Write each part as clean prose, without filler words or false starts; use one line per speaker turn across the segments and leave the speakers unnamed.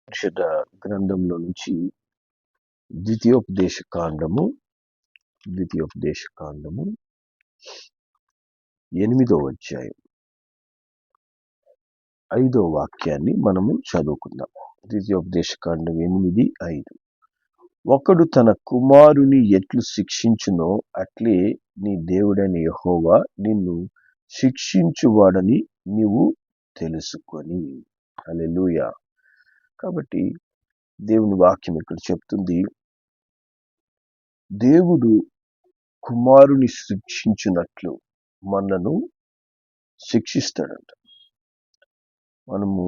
పరిషద గ్రంథంలో నుంచి ద్వితీయోపదేశ కాండము 8వ అధ్యాయం 5వ వాక్యాన్ని మనము చదువుకుందాం. ద్వితీయోపదేశ కాండం 8:5. ఒకడు తన కుమారుని ఎట్లు శిక్షించునో అట్లే నీ దేవుడైన యెహోవా నిన్ను శిక్షించువాడని నీవు తెలుసుకొని. హల్లెలూయా. కాబట్టి దేవుని వాక్యం ఇక్కడ చెప్తుంది, దేవుడు కుమారుని శిక్షించినట్లు మనను శిక్షిస్తాడంట. మనము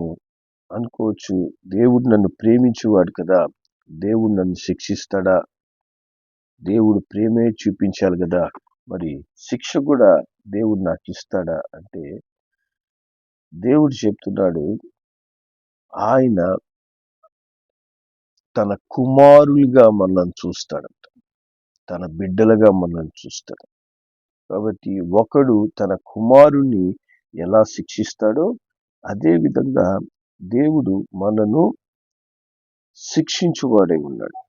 అనుకోవచ్చు, దేవుడు నన్ను ప్రేమించేవాడు కదా, దేవుడు నన్ను శిక్షిస్తాడా? దేవుడు ప్రేమే చూపించాలి కదా, మరి శిక్ష కూడా దేవుడు నాకు ఇస్తాడా అంటే, దేవుడు చెప్తున్నాడు, ఆయన తన కుమారులుగా మనల్ని చూస్తాడంట, తన బిడ్డలుగా మనల్ని చూస్తాడు. కాబట్టి ఒకడు తన కుమారుని ఎలా శిక్షిస్తాడో అదే విధంగా దేవుడు మనను శిక్షించువాడై ఉన్నాడు.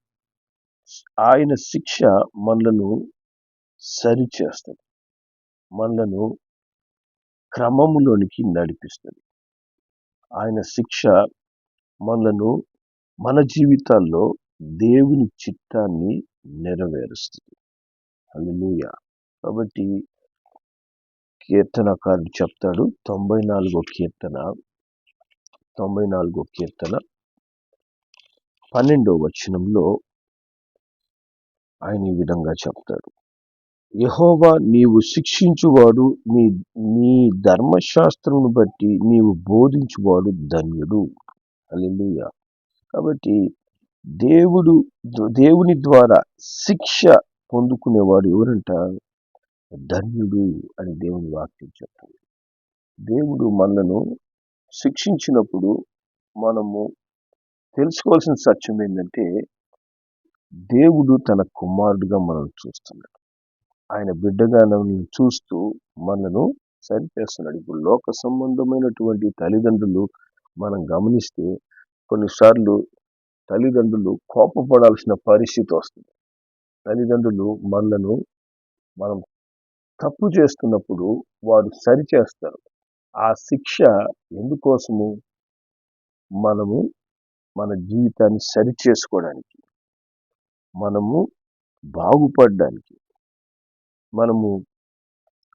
ఆయన శిక్ష మనలను సరిచేస్తుంది, మనలను క్రమములోనికి నడిపిస్తుంది. ఆయన శిక్ష మనలను మన జీవితాల్లో దేవుని చిత్తాన్ని నెరవేరుస్తుంది. హల్లెలూయా. కాబట్టి కీర్తనకారుడు చెప్తాడు, 94వ కీర్తన 12వ వచనంలో ఆయన ఈ విధంగా చెప్తాడు, యెహోవా నీవు శిక్షించువాడు, నీ ధర్మశాస్త్రమును బట్టి నీవు బోధించువాడు ధన్యుడు. హల్లెలూయా. కాబట్టి దేవుని ద్వారా శిక్ష పొందుకునేవాడు ఎవరంట? ధన్యుడు అని దేవుని వాక్యం చెప్తుంది. దేవుడు మనలను శిక్షించినప్పుడు మనము తెలుసుకోవాల్సిన సత్యం ఏంటంటే, దేవుడు తన కుమారుడుగా మనల్ని చూస్తున్నాడు. ఆయన బిడ్డగా మనల్ని చూస్తూ మనను సరిచేస్తున్నాడు. ఇప్పుడు లోక సంబంధమైనటువంటి తల్లిదండ్రులు మనం గమనిస్తే కొన్నిసార్లు తల్లిదండ్రులు కోపపడాల్సిన పరిస్థితి వస్తుంది. తల్లిదండ్రులు మనం తప్పు చేస్తున్నప్పుడు వారు సరిచేస్తారు. ఆ శిక్ష ఎందుకోసము? మనము మన జీవితాన్ని సరిచేసుకోవడానికి, మనము బాగుపడడానికి,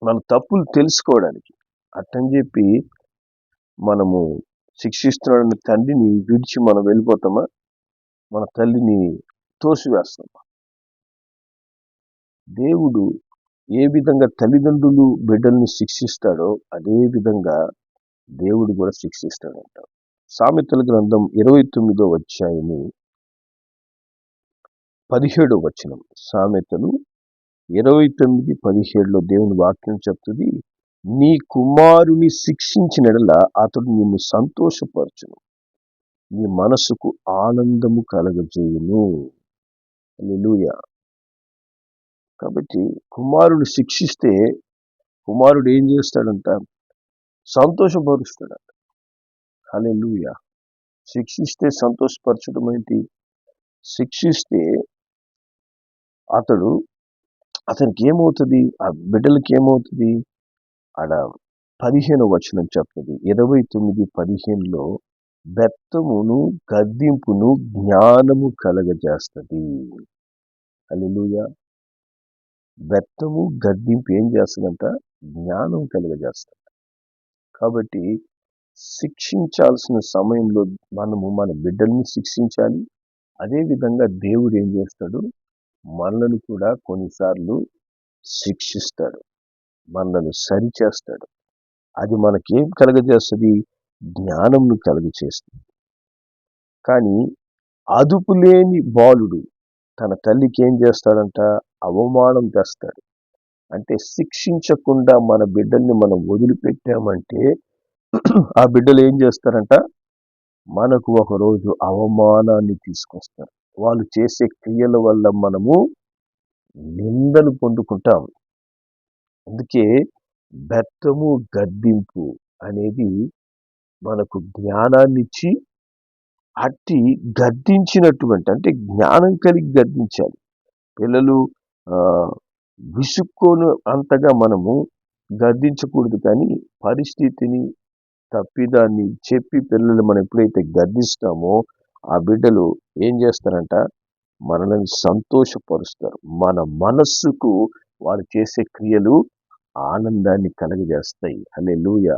మన తప్పులు తెలుసుకోవడానికి. అట్టని చెప్పి మనము శిక్షిస్తున్న తండ్రిని విడిచి మనం వెళ్ళిపోతామా? మన తల్లిని తోసివేస్తామా? దేవుడు ఏ విధంగా తల్లిదండ్రులు బిడ్డల్ని శిక్షిస్తాడో అదే విధంగా దేవుడు కూడా శిక్షిస్తాడంట. సామెతల గ్రంథం 29వ అధ్యాయము 17వ వచనం. సామెతలు 29:17లో దేవుని వాక్యం చెప్తుంది, నీ కుమారుని శిక్షించినడల అతడు నిన్ను సంతోషపరచును, నీ మనసుకు ఆనందము కలగజేయును. హల్లెలూయా. కాబట్టి కుమారుడు శిక్షిస్తే కుమారుడు ఏం చేస్తాడంట? సంతోషపరుస్తాడంట. హల్లెలూయా. శిక్షిస్తే సంతోషపరచడం ఏంటి? శిక్షిస్తే అతనికి ఏమవుతుంది? ఆ బిడ్డలకి ఏమవుతుంది? ఆడ 15వ వచనం చెప్తుంది, 29:15లో, బెత్తమును గద్దింపును జ్ఞానము కలగజేస్తుంది. హల్లెలూయా. బెత్తము గద్దింపు ఏం చేస్తుందంట? జ్ఞానం కలగజేస్తుంది. కాబట్టి శిక్షించాల్సిన సమయంలో మనము మన బిడ్డల్ని శిక్షించాలి. అదేవిధంగా దేవుడు ఏం చేస్తాడు? మనలను కూడా కొన్నిసార్లు శిక్షిస్తాడు, మనల్ని సరిచేస్తాడు. అది మనకేం కలగజేస్తుంది? జ్ఞానంను కలుగజేస్తుంది. కానీ అదుపు లేని బాలుడు తన తల్లికి ఏం చేస్తాడంట? అవమానం తెస్తాడు. అంటే శిక్షించకుండా మన బిడ్డల్ని మనం వదిలిపెట్టామంటే ఆ బిడ్డలు ఏం చేస్తారంట? మనకు ఒకరోజు అవమానాన్ని తీసుకొస్తారు. వాళ్ళు చేసే క్రియల వల్ల మనము నిందలు పొందుకుంటాం. అందుకే బెత్తము గద్దింపు అనేది మనకు జ్ఞానాన్ని ఇచ్చి అట్టి గద్దించినటువంటి అంటే జ్ఞానం కలిగి గద్దించాలి. పిల్లలు ఆ, విసుక్కోను అంతగా మనము గద్దించకూడదు, కానీ పరిస్థితిని తప్పిదాన్ని చెప్పి పిల్లలు మనం ఎప్పుడైతే గద్దిస్తామో ఆ బిడ్డలు ఏం చేస్తారంట, మనల్ని సంతోషపరుస్తారు. మన మనస్సుకు వారు చేసే క్రియలు ఆనందాన్ని కలగజేస్తాయి. హల్లెలూయా.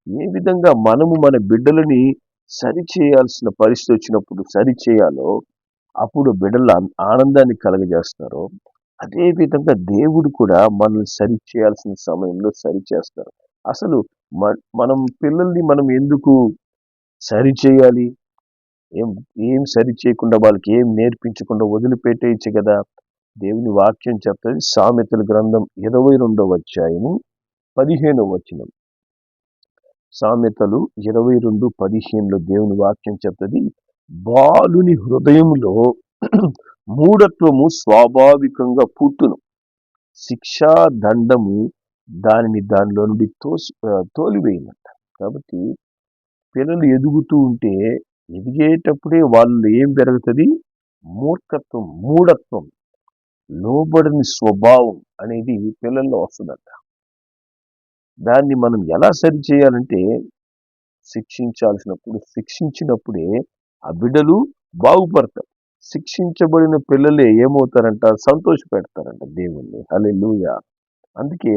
ఏ విధంగా మనము మన బిడ్డలని సరి చేయాల్సిన పరిస్థితి వచ్చినప్పుడు సరి చేయాలో, అప్పుడు బిడ్డలు ఆనందాన్ని కలగజేస్తారో, అదే విధంగా దేవుడు కూడా మనల్ని సరి చేయాల్సిన సమయంలో సరి చేస్తారు. అసలు మనం పిల్లల్ని మనం ఎందుకు సరి చేయాలి? ఏం ఏం సరి చేయకుండా వాళ్ళకి ఏం నేర్పించకుండా వదిలిపెట్టేయచ్చు కదా. దేవుని వాక్యం చెప్తుంది, సామెతల గ్రంథం 22వ అధ్యాయము 15వ వచనం. సామెతలు 22:15లో దేవుని వాక్యం చెప్తుంది, బాలుని హృదయంలో మూఢత్వము స్వాభావికంగా పుట్టును, శిక్షా దండము దానిలో నుండి తోలివేయనంట. కాబట్టి పిల్లలు ఎదుగుతూ ఉంటే ఎదిగేటప్పుడే వాళ్ళు ఏం పెరుగుతుంది? మూర్ఖత్వం, మూఢత్వం, లోబడని స్వభావం అనేది పిల్లల్లో వస్తుందంట. దాన్ని మనం ఎలా సరి చేయాలంటే, శిక్షించినప్పుడే ఆ బిడ్డలు బాగుపడతారు. శిక్షించబడిన పిల్లలే ఏమవుతారంట? సంతోష పెడతారంట దేవుణ్ణి. హల్లెలూయా. అందుకే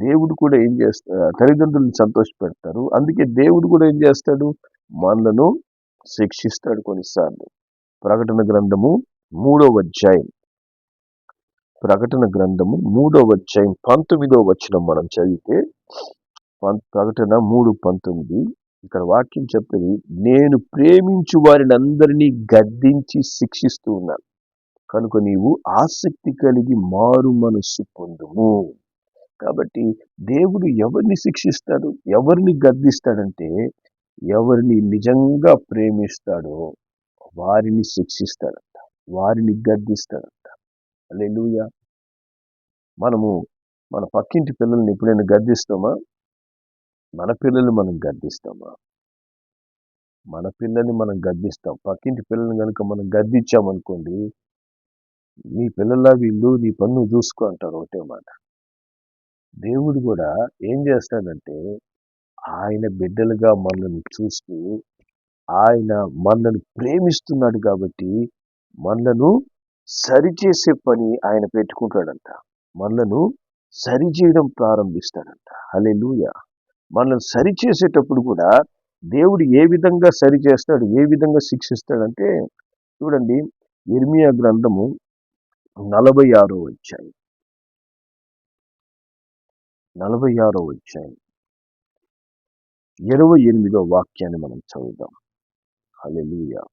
దేవుడు కూడా ఏం చేస్తాడు? తల్లిదండ్రులను సంతోష పెడతారు. అందుకే దేవుడు కూడా ఏం చేస్తాడు? మనలను శిక్షిస్తాడు కొన్నిసార్లు. ప్రకటన గ్రంథము 3వ అధ్యాయం 19వ వచనం మనం చదివితే, ప్రకటన 3:19 ఇక్కడ వాక్యం చెప్తుంది, నేను ప్రేమించు వారిని అందరినీ గద్దించి శిక్షిస్తూ ఉన్నాను కనుక నీవు ఆసక్తి కలిగి మారు మనస్సు పొందుము. కాబట్టి దేవుడు ఎవరిని శిక్షిస్తాడు, ఎవరిని గద్దిస్తాడంటే, ఎవరిని నిజంగా ప్రేమిస్తాడో వారిని శిక్షిస్తాడంట, వారిని గద్దిస్తాడంట. హల్లెలూయా. మనము మన పక్కింటి పిల్లల్ని ఎప్పుడైనా గద్దిస్తామా? మన పిల్లలు మనం గద్దిస్తామా? మన పిల్లల్ని మనం గద్దిస్తాం. పక్కింటి పిల్లల్ని కనుక మనం గద్దించామనుకోండి, నీ పిల్లల్లా వీళ్ళు, నీ పని నువ్వు చూసుకో అంటారు ఒకటే మాట. దేవుడు కూడా ఏం చేస్తాడంటే, ఆయన బిడ్డలుగా మనల్ని చూస్తూ, ఆయన మనల్ని ప్రేమిస్తున్నాడు కాబట్టి మనలను సరిచేసే పని ఆయన పెట్టుకుంటాడంట. మనలను సరి చేయడం ప్రారంభిస్తాడంట. హల్లెలూయా. మనల్ని సరి చేసేటప్పుడు కూడా దేవుడు ఏ విధంగా సరి చేస్తాడు, ఏ విధంగా శిక్షిస్తాడంటే, చూడండి, యిర్మీయా గ్రంథము 46వ అధ్యాయం 28వ వాక్యాన్ని మనం చదువుదాం. హల్లెలూయా.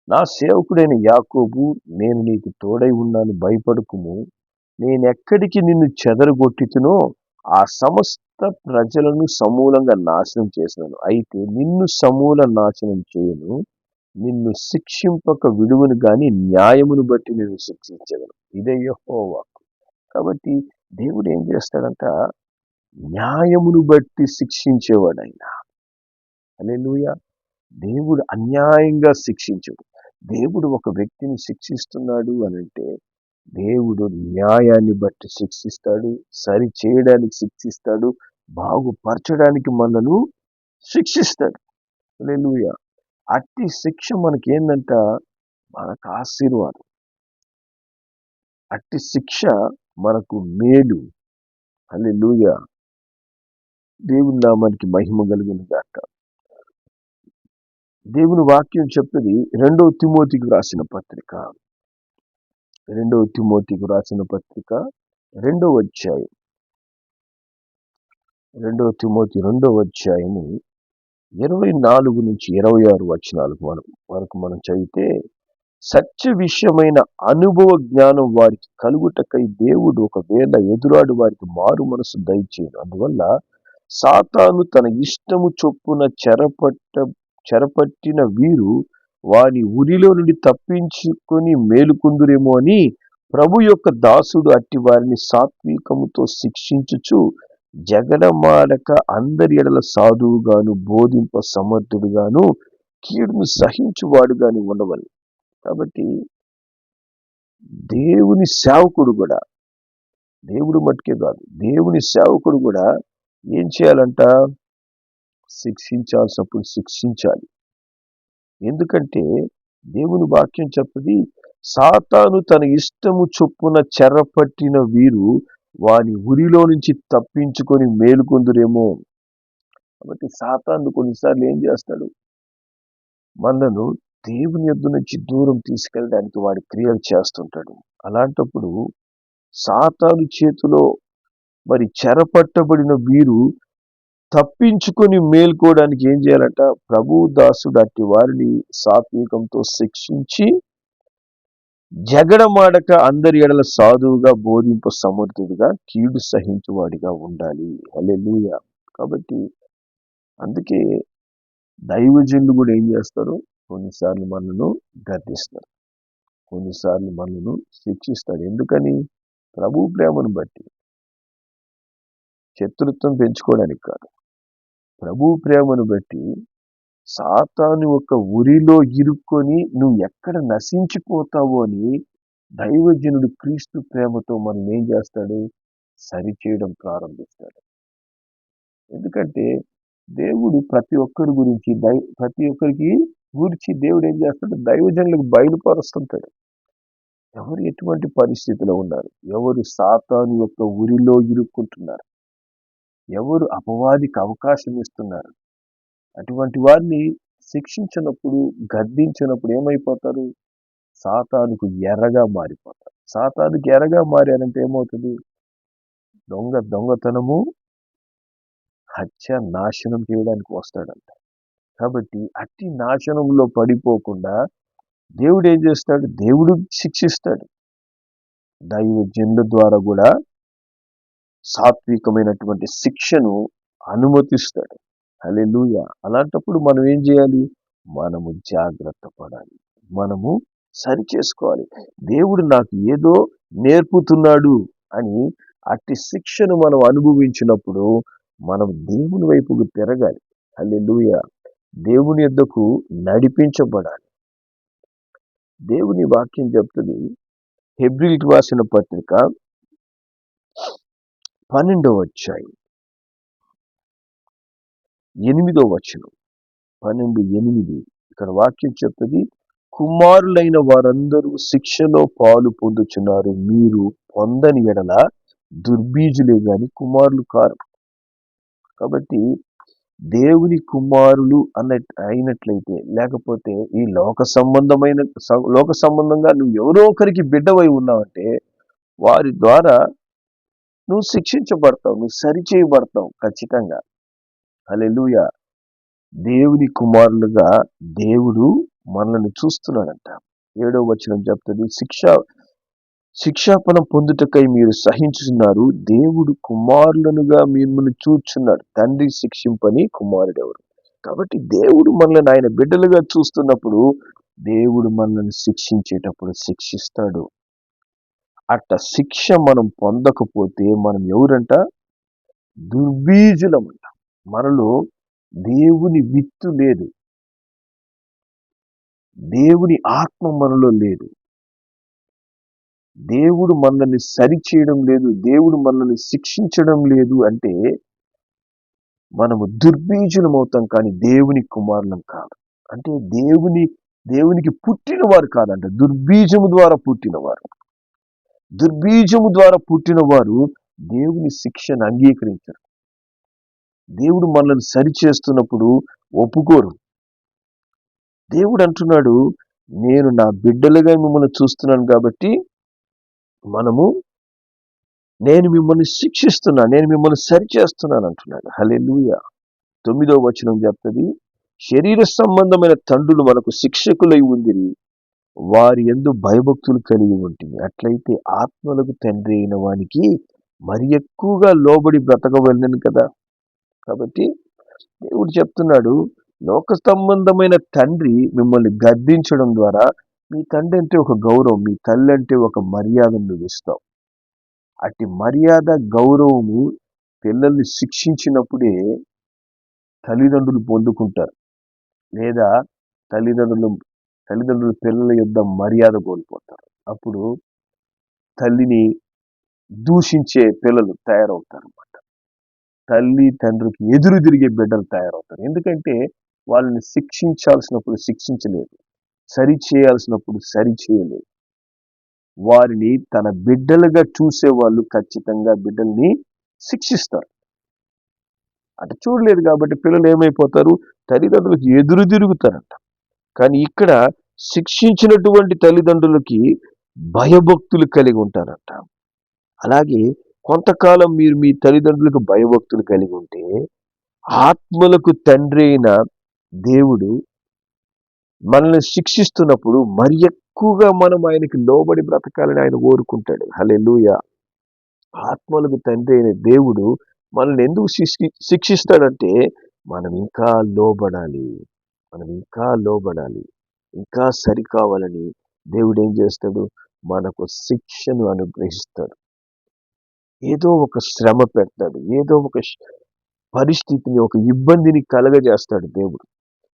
నా సేవకుడైన యాకోబు, నేను నీకు తోడై ఉన్నాను, భయపడకుము. నేనెక్కడికి నిన్ను చెదరగొట్టితునో ఆ సమస్త ప్రజలను సమూలంగా నాశనం చేసినాను. అయితే నిన్ను సమూల నాశనం చేయను, నిన్ను శిక్షింపక విడువను గాని న్యాయమును బట్టి నేను శిక్షించగలను. ఇదే యెహోవా. కాబట్టి దేవుడు ఏం చేస్తాడంట? న్యాయమును బట్టి శిక్షించేవాడైనా. హల్లెలూయా. దేవుడు అన్యాయంగా శిక్షించడు. దేవుడు ఒక వ్యక్తిని శిక్షిస్తున్నాడు అనంటే, దేవుడు న్యాయాన్ని బట్టి శిక్షిస్తాడు, సరి చేయడానికి శిక్షిస్తాడు, బాగుపరచడానికి మనను శిక్షిస్తాడు. హల్లెలూయా. అట్టి శిక్ష మనకి ఏందంట? మనకు ఆశీర్వాదం. అట్టి శిక్ష మనకు మేలు. హల్లెలూయా. దేవుని నామానికి మహిమ కలుగును గాక. దేవుని వాక్యం చెప్తుంది, 2వ తిమోతికి రాసిన పత్రిక 2వ 2వ అధ్యాయం 2వ తిమోతి 2వ అధ్యాయము 24 నుంచి 26 వచనాల వరకు మనం చదివితే, సత్య విషయమైన అనుభవ జ్ఞానం వారికి కలుగుటకై దేవుడు ఒకవేళ ఎదురాడు వారికి మారు మనసు దయచేయను. అందువల్ల సాతాను తన ఇష్టము చొప్పున చెరపట్టిన వీరు వాని ఉరిలో నుండి తప్పించుకొని మేలుకొందురేమో అని ప్రభు యొక్క దాసుడు అట్టి వారిని సాత్వికముతో శిక్షించుచు జగడమాడక అందరి ఎడల సాధువుగాను బోధింప సమర్థుడుగాను కీడును సహించువాడుగాని ఉండవని. కాబట్టి దేవుని సేవకుడు కూడా, దేవుడు మట్టుకే కాదు, దేవుని సేవకుడు కూడా ఏం చేయాలంట? శిక్షించాల్సినప్పుడు శిక్షించాలి. ఎందుకంటే దేవుని వాక్యం చెప్తుంది, సాతాను తన ఇష్టము చొప్పున చెరపట్టిన వీరు వాని ఉరిలో నుంచి తప్పించుకొని మేలుకొందురేమో. కాబట్టి సాతాను కొన్నిసార్లు ఏం చేస్తాడు? మనను దేవుని యొద్ద నుంచి దూరం తీసుకెళ్ళడానికి వాడి క్రియలు చేస్తుంటాడు. అలాంటప్పుడు సాతాను చేతిలో మరి చెరపట్టబడిన వీరు తప్పించుకొని మేల్కోవడానికి ఏం చేయాలంట? ప్రభు దాసుడు అట్టి వారిని సాత్వికంతో శిక్షించి జగడమాడక అందరి ఎడల సాధువుగా బోధింపు సమర్థుడిగా కీడు సహించువాడిగా ఉండాలి. హల్లెలూయా. కాబట్టి అందుకే దైవజనులు కూడా ఏం చేస్తారు? కొన్నిసార్లు మనను గద్దిస్తారు, కొన్నిసార్లు మనను శిక్షిస్తాడు. ఎందుకని? ప్రభు ప్రేమను బట్టి, శత్రుత్వం పెంచుకోవడానికి కాదు. ప్రభు ప్రేమను బట్టి సాతాను ఒక ఉరిలో ఇరుక్కొని నువ్వు ఎక్కడ నశించిపోతావో అని దైవజనుడు క్రీస్తు ప్రేమతో మనం ఏం చేస్తాడు? సరిచేయడం ప్రారంభిస్తాడు. ఎందుకంటే దేవుడు ప్రతి ఒక్కరి గురించి ప్రతి ఒక్కరికి గురించి దేవుడు ఏం చేస్తాడు? దైవజనులకు బయలుపరుస్తుంటాడు. ఎవరు ఎటువంటి పరిస్థితిలో ఉన్నారు, ఎవరు సాతాను యొక్క ఉరిలో ఇరుక్కుంటున్నారు, ఎవరు అపవాదికి అవకాశం ఇస్తున్నారు, అటువంటి వారిని శిక్షించినప్పుడు, గద్దించినప్పుడు ఏమైపోతారు? సాతానుకు ఎర్రగా మారిపోతారు. సాతానుకు ఎర్రగా మారారంటే ఏమవుతుంది? దొంగతనము, హత్య, నాశనం చేయడానికి వస్తాడంట. కాబట్టి అట్టి నాశనంలో పడిపోకుండా దేవుడు ఏం చేస్తాడు? దేవుడు శిక్షిస్తాడు. దైవజనుల ద్వారా కూడా సాత్వికమైనటువంటి శిక్షను అనుమతిస్తాడు. హల్లెలూయా. అలాంటప్పుడు మనం ఏం చేయాలి? మనము జాగ్రత్త పడాలి, మనము సరి చేసుకోవాలి. దేవుడు నాకు ఏదో నేర్పుతున్నాడు అని అట్టి శిక్షను మనం అనుభవించినప్పుడు మనం దేవుని వైపుకు తిరగాలి. హల్లెలూయా. దేవుని యొద్దకు నడిపించబడాలి. దేవుని వాక్యం చెప్తుంది, హెబ్రీయులకు రాసిన పత్రిక 12వ అధ్యాయం 8వ వచనం, 12:8. ఇక్కడ వాక్యం చెప్తుంది, కుమారులైన వారందరూ శిక్షలో పాలు పొందుచున్నారు, మీరు పొందని ఎడల దుర్బీజులే గాని కుమారులు కారు. కాబట్టి దేవుని కుమారులు అయినట్లయితే, లేకపోతే ఈ లోక సంబంధంగా నువ్వు ఎవరో ఒకరికి బిడ్డవై ఉన్నావంటే వారి ద్వారా నువ్వు శిక్షించబడతావు, నువ్వు సరిచేయబడతావు ఖచ్చితంగా. హల్లెలూయా. దేవుని కుమారులుగా దేవుడు మనల్ని చూస్తున్నాడంట. 7వ వచనం చెప్తుంది, శిక్షాపనం పొందుటకై మీరు సహించుచున్నారు, దేవుడు కుమారులనుగా మిమ్మల్ని చూచున్నాడు, తండ్రి శిక్షింపని కుమారుడెవరు. కాబట్టి దేవుడు మనల్ని ఆయన బిడ్డలుగా చూస్తున్నప్పుడు దేవుడు మనల్ని శిక్షించేటప్పుడు శిక్షిస్తాడు. అట్ట శిక్ష మనం పొందకపోతే మనం ఎవరంట? దుర్బీజులమంట. మనలో దేవుని విత్తు లేదు, దేవుని ఆత్మ మనలో లేదు, దేవుడు మనల్ని సరిచేయడం లేదు, దేవుడు మనల్ని శిక్షించడం లేదు అంటే మనము దుర్బీజులం అవుతాం, కానీ దేవుని కుమారులం కాదు. అంటే దేవునికి పుట్టిన వారు కాదంట, దుర్బీజము ద్వారా పుట్టినవారు. దుర్బీజము ద్వారా పుట్టిన వారు దేవుని శిక్షను అంగీకరించరు. దేవుడు మనల్ని సరిచేస్తున్నప్పుడు ఒప్పుకోరు. దేవుడు అంటున్నాడు, నేను నా బిడ్డలుగా మిమ్మల్ని చూస్తున్నాను కాబట్టి నేను మిమ్మల్ని శిక్షిస్తున్నాను, నేను మిమ్మల్ని సరిచేస్తున్నాను అంటున్నాడు. హల్లెలూయా. 9వ వచనం చెప్తుంది, శరీర సంబంధమైన తండ్రులు మనకు శిక్షకులై ఉండిరి, వారి యందు భయభక్తులు కలిగి ఉంటుంది, అట్లయితే ఆత్మలకు తండ్రి అయిన వానికి మరి ఎక్కువగా లోబడి బ్రతకవలెను కదా. కాబట్టి దేవుడు చెప్తున్నాడు, లోక సంబంధమైన తండ్రి మిమ్మల్ని గద్దించడం ద్వారా, మీ తండ్రి అంటే ఒక గౌరవం, మీ తల్లి అంటే ఒక మర్యాదను నువ్వు ఇస్తావు. అట్టి మర్యాద, గౌరవము పిల్లల్ని శిక్షించినప్పుడే తల్లిదండ్రులు పొందుకుంటారు. లేదా తల్లిదండ్రులు తల్లిదండ్రులు పిల్లల యొద్ద మర్యాద కోల్పోతారు. అప్పుడు తల్లిని దూషించే పిల్లలు తయారవుతారన్నమాట. తల్లి తండ్రికి ఎదురు తిరిగే బిడ్డలు తయారవుతారు. ఎందుకంటే వాళ్ళని శిక్షించాల్సినప్పుడు శిక్షించలేదు, సరి చేయాల్సినప్పుడు సరి చేయలేదు. వారిని తన బిడ్డలుగా చూసే వాళ్ళు ఖచ్చితంగా బిడ్డల్ని శిక్షిస్తారు. అటు చూడలేదు కాబట్టి పిల్లలు ఏమైపోతారు, తల్లిదండ్రులకు ఎదురు తిరుగుతారంట. కానీ ఇక్కడ శిక్షించినటువంటి తల్లిదండ్రులకి భయభక్తులు కలిగి ఉంటారంట. అలాగే కొంతకాలం మీరు మీ తల్లిదండ్రులకు భయభక్తులు కలిగి ఉంటే ఆత్మలకు తండ్రి అయిన దేవుడు మనల్ని శిక్షిస్తున్నప్పుడు మరి ఎక్కువగా మనం ఆయనకి లోబడి బ్రతకాలని ఆయన కోరుకుంటాడు. హల్లెలూయా. ఆత్మలకు తండ్రి అయిన దేవుడు మనల్ని ఎందుకు శిక్షిస్తాడంటే మనం ఇంకా లోబడాలి, ఇంకా సరికావాలని దేవుడు ఏం చేస్తాడు, మనకు శిక్షను అనుగ్రహిస్తాడు. ఏదో ఒక శ్రమ పెడతాడు, ఏదో ఒక పరిస్థితిని, ఒక ఇబ్బందిని కలగజేస్తాడు దేవుడు.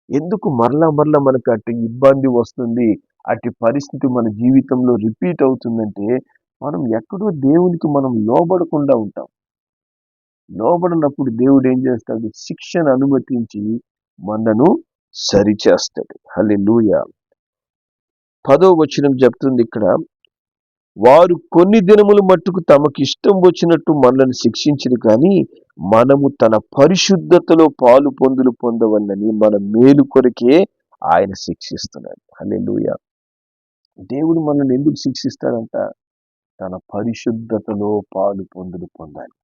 ఎందుకు మరలా మనకు అటు ఇబ్బంది వస్తుంది, అటు పరిస్థితి మన జీవితంలో రిపీట్ అవుతుందంటే మనం ఎక్కడో దేవునికి మనం లోబడకుండా ఉంటాం. లోబడినప్పుడు దేవుడు ఏం చేస్తాడు, శిక్షను అనుమతించి మనను సరిచేస్తాడు. హల్లెలూయా. 10వ వచనం చెప్తుంది ఇక్కడ, వారు కొన్ని దినముల మట్టుకు తమకు ఇష్టం వచ్చినట్టు మనల్ని శిక్షించరు కానీ మనము తన పరిశుద్ధతలో పాలు పొందవలనని మన మేలు కొరకే ఆయన శిక్షిస్తున్నాడు. హల్లెలూయా. దేవుడు మనల్ని ఎందుకు శిక్షిస్తాడంట, తన పరిశుద్ధతలో పాలు పొందాలి.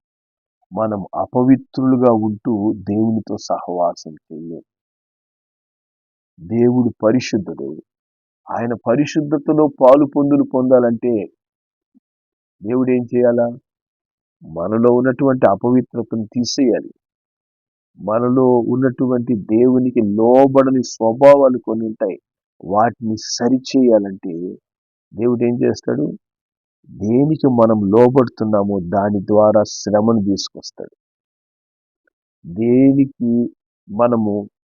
మనం అపవిత్రులుగా ఉంటూ దేవునితో సహవాసం చేయలేము. దేవుడు పరిశుద్ధుడు. ఆయన పరిశుద్ధతలో పాలు పొందాలంటే దేవుడు ఏం చేయాలా, మనలో ఉన్నటువంటి అపవిత్రతను తీసేయాలి. మనలో ఉన్నటువంటి దేవునికి లోబడని స్వభావాలు కొన్ని ఉంటాయి, వాటిని సరిచేయాలంటే దేవుడు ఏం చేస్తాడు, దేనికి మనం లోబడుతున్నామో దాని ద్వారా శ్రమను తీసుకొస్తాడు. దేనికి మనము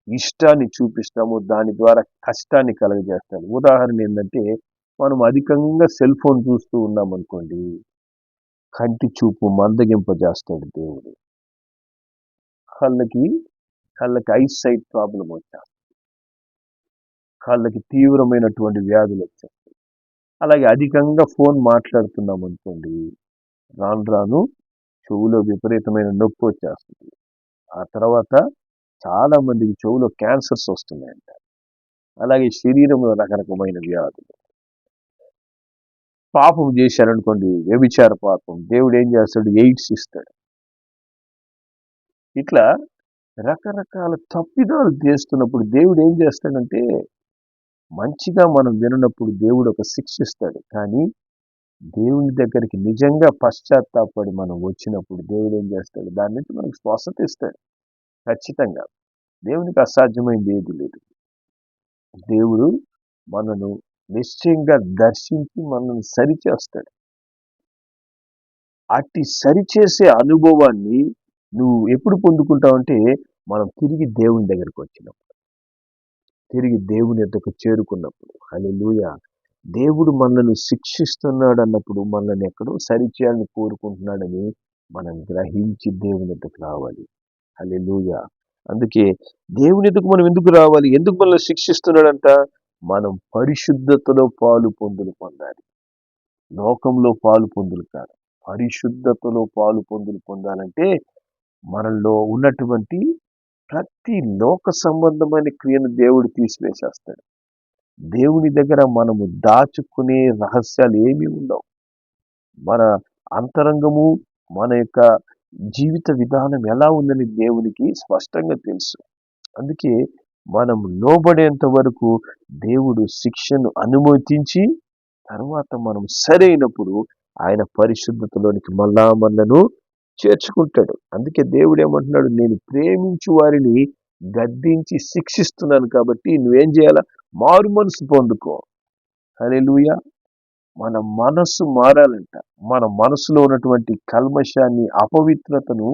ఇష్టాన్ని చూపిస్తామో దాని ద్వారా కష్టాన్ని కలగజేస్తాడు. ఉదాహరణ ఏంటంటే, మనం అధికంగా సెల్ ఫోన్ చూస్తూ ఉన్నాం అనుకోండి, కంటి చూపు మందగింపజేస్తాడు దేవుడు. కళ్ళకి ఐసైట్ ప్రాబ్లం వచ్చేస్తుంది, కళ్ళకి తీవ్రమైనటువంటి వ్యాధులు వచ్చేస్తాయి. అలాగే అధికంగా ఫోన్ మాట్లాడుతున్నాం అనుకోండి, రాను చెవులో విపరీతమైన నొప్పి వచ్చేస్తుంది. ఆ తర్వాత చాలా మందికి చెవులో క్యాన్సర్స్ వస్తున్నాయంట. అలాగే శరీరంలో రకరకమైన వ్యాధులు. పాపం చేశారనుకోండి, వ్యభిచార పాపం, దేవుడు ఏం చేస్తాడు, ఎయిడ్స్ ఇస్తాడు. ఇట్లా రకరకాల తప్పిదాలు చేస్తున్నప్పుడు దేవుడు ఏం చేస్తాడంటే, మంచిగా మనం వినప్పుడు దేవుడు ఒక శిక్షిస్తాడు. కానీ దేవుని దగ్గరికి నిజంగా పశ్చాత్తాపడి మనం వచ్చినప్పుడు దేవుడు ఏం చేస్తాడు, దాని నుంచి మనకు స్వస్థత ఇస్తాడు. ఖచ్చితంగా దేవునికి అసాధ్యమైంది ఏది లేదు. దేవుడు మనను నిశ్చయంగా దర్శించి మనల్ని సరిచేస్తాడు. అట్టి సరిచేసే అనుభవాన్ని నువ్వు ఎప్పుడు పొందుకుంటావంటే, మనం తిరిగి దేవుని దగ్గరికి వచ్చినప్పుడు, తిరిగి దేవుని యొద్దకు చేరుకున్నప్పుడు. హల్లెలూయా. దేవుడు మనల్ని శిక్షిస్తున్నాడు అన్నప్పుడు మనల్ని ఎక్కడో సరిచేయాలని కోరుకుంటున్నాడని మనం గ్రహించి దేవుని యొద్దకు రావాలి. హల్లెలూయా. అందుకే దేవుని యొద్దకు మనం ఎందుకు రావాలి, ఎందుకు మనల్ని శిక్షిస్తున్నాడంట, మనం పరిశుద్ధతలో పాలు పొందాలి. లోకంలో పాలు కాదు, పరిశుద్ధతలో పాలు పొందాలంటే మనలో ఉన్నటువంటి ప్రతి లోక సంబంధమైన క్రియను దేవుడు తీసివేసేస్తాడు. దేవుని దగ్గర మనము దాచుకునే రహస్యాలు ఏమీ ఉండవు. మన అంతరంగము, మన యొక్క జీవిత విధానం ఎలా ఉందని దేవునికి స్పష్టంగా తెలుసు. అందుకే మనం లోబడేంత వరకు దేవుడు శిక్షను అనుమతించి తర్వాత మనం సరైనప్పుడు ఆయన పరిశుద్ధతలోనికి మనలను చేర్చుకుంటాడు. అందుకే దేవుడు ఏమంటున్నాడు, నేను ప్రేమించు వారిని గద్దించి శిక్షిస్తున్నాను కాబట్టి నువ్వేం చేయాలా, మారు మనసు పొందుకో. హల్లెలూయా. మన మనస్సు మారాలంట. మన మనసులో ఉన్నటువంటి కల్మషాన్ని, అపవిత్రతను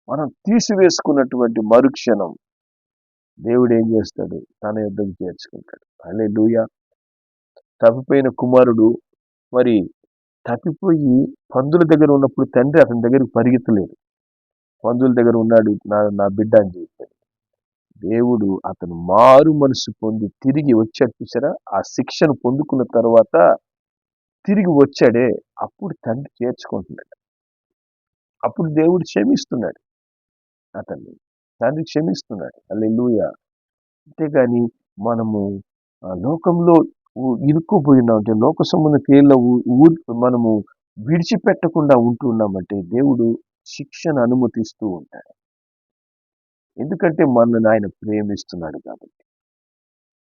మనం తీసివేసుకున్నటువంటి మరుక్షణం దేవుడు ఏం చేస్తాడు? తన యొద్దకు చేర్చుకుంటాడు. హల్లెలూయా. తప్పిపోయిన కుమారుడు మరి తప్పిపోయి పందుల దగ్గర ఉన్నప్పుడు తండ్రి అతని దగ్గరికి పరిగెత్తలేదు. పందుల దగ్గర ఉన్నాడు నా నా బిడ్డ అని చెప్పాడు. దేవుడు అతను మారు మనసు పొంది తిరిగి వచ్చాడు చూసారా? ఆ శిక్షను పొందుకున్న తర్వాత తిరిగి వచ్చాడే, అప్పుడు తండ్రి చేర్చుకుంటున్నాడు. అప్పుడు దేవుడు క్షమిస్తున్నాడు అతన్ని. తండ్రి క్షమిస్తున్నాడు. హల్లెలూయా. అంతేగాని మనము లోకంలో ఇరుక్కుపోయినాం అంటే లోక సంబంధ క్రియల్లో మనము విడిచిపెట్టకుండా ఉంటున్నామంటే దేవుడు శిక్షను అనుమతిస్తూ ఉంటాడు. ఎందుకంటే మనల్ని ఆయన ప్రేమిస్తున్నాడు కాబట్టి.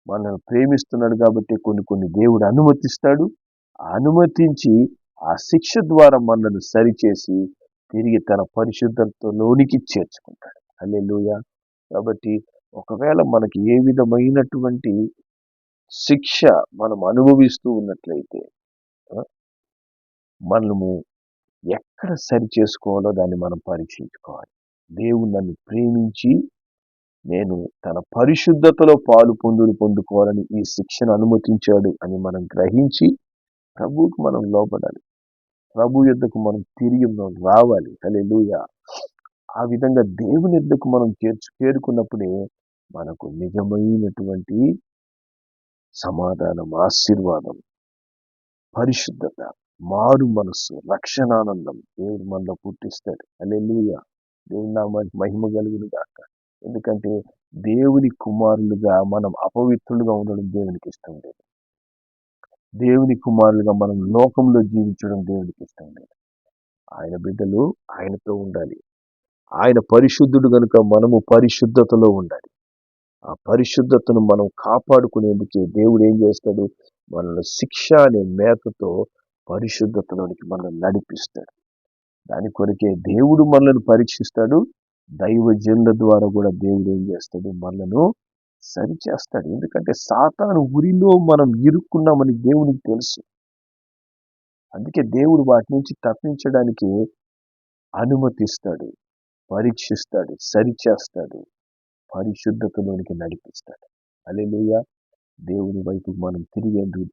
మనల్ని ప్రేమిస్తున్నాడు కాబట్టి కొన్ని దేవుడు అనుమతిస్తాడు. అనుమతించి ఆ శిక్ష ద్వారా మనల్ని సరిచేసి తిరిగి తన పరిశుద్ధతలోనికి చేర్చుకుంటాడు. హల్లెలూయా. కాబట్టి ఒకవేళ మనకి ఏ విధమైనటువంటి శిక్ష మనం అనుభవిస్తూ ఉన్నట్లయితే మనము ఎక్కడ సరి చేసుకోవాలో దాన్ని మనం పరీక్షించుకోవాలి. దేవుడు నన్ను ప్రేమించి నేను తన పరిశుద్ధతలో పాలు పొందుకోవాలని ఈ శిక్షను అనుమతించాడు అని మనం గ్రహించి ప్రభువుకు మనం లోపడాలి. ప్రభు యొద్దకు మనం తిరిగి రావాలి. హల్లెలూయా. ఆ విధంగా దేవుని యొద్దకు మనం చేరుకున్నప్పుడే మనకు నిజమైనటువంటి సమాధానం, ఆశీర్వాదం, పరిశుద్ధత, మారు మనస్సు, రక్షణానందం దేవుడు మనలో పుట్టిస్తాడు. హల్లెలూయా. దేవుని నామానికి మహిమ కలుగును గాక. ఎందుకంటే దేవుని కుమారులుగా మనం అపవిత్రులుగా ఉండడం దేవునికి ఇష్టం లేదు. దేవుని కుమారులుగా మనం లోకంలో జీవించడం దేవునికి ఇష్టం లేదు. ఆయన బిడ్డలు ఆయనతో ఉండాలి. ఆయన పరిశుద్ధుడు గనుక మనము పరిశుద్ధతలో ఉండాలి. ఆ పరిశుద్ధతను మనం కాపాడుకునేందుకే దేవుడు ఏం చేస్తాడు? మనల్ని శిక్ష అనే మేకతో పరిశుద్ధతలోనికి మనల్ని నడిపిస్తాడు. దాని కొరకే దేవుడు మనల్ని పరీక్షిస్తాడు. దైవజనుల ద్వారా కూడా దేవుడు ఏం చేస్తాడు? మనలను సరిచేస్తాడు. ఎందుకంటే సాతాను ఉరిలో మనం ఇరుక్కున్నామని దేవునికి తెలుసు. అందుకే దేవుడు వాటి నుంచి తప్పించడానికి అనుమతిస్తాడు, పరీక్షిస్తాడు, సరిచేస్తాడు, పరిశుద్ధతలోనికి నడిపిస్తాడు. హల్లెలూయా. దేవుని వైపు మనం తిరిగేందుకు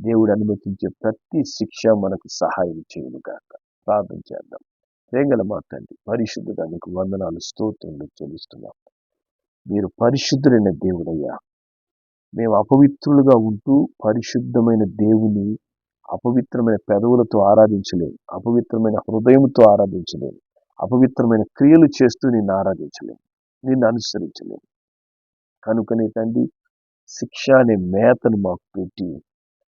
దేవుడు అనుమతించే ప్రతి శిక్ష మనకు సహాయం చేయను గాక. ప్రార్థన చేద్దాం. ప్రేంగల మా తండ్రి, పరిశుద్ధుడా నీకు వందనాలు, స్తోత్రములు చెల్లిస్తున్నాం. మీరు పరిశుద్ధులైన దేవుడయ్యా. మేము అపవిత్రులుగా ఉంటూ పరిశుద్ధమైన దేవుని అపవిత్రమైన పెదవులతో ఆరాధించలేము, అపవిత్రమైన హృదయంతో ఆరాధించలేము, అపవిత్రమైన క్రియలు చేస్తూ నిన్ను ఆరాధించలేము, నిన్ను అనుసరించలేము. కనుకనే తండ్రి, శిక్ష అనే మేతను మాకు పెట్టి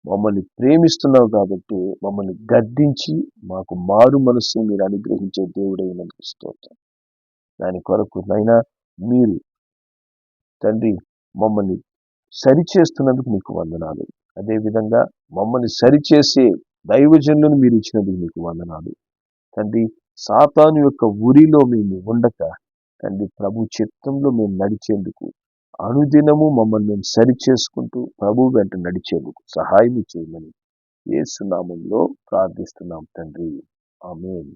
మమ్మల్ని ప్రేమిస్తున్నావు కాబట్టి మమ్మల్ని గద్దించి మాకు మారు మనస్సు మీరు అనుగ్రహించే దేవుడైనందుకు స్తోత్రం. దాని కొరకు నైనా మీరు తండ్రి మమ్మల్ని సరిచేస్తున్నందుకు మీకు వందనాలు. అదేవిధంగా మమ్మల్ని సరిచేసే దైవజనులను మీరు ఇచ్చినందుకు మీకు వందనాలు తండ్రి. సాతాను యొక్క ఉరిలో మేము ఉండక తండ్రి, ప్రభు చిత్తంలో మేము నడిచేందుకు అనుదినము మమ్మల్ని మేము సరిచేసుకుంటూ ప్రభు వెంట నడిచేందుకు సహాయం చేయమని యేసు నామములో ప్రార్థిస్తున్నాం తండ్రి. ఆమేన్.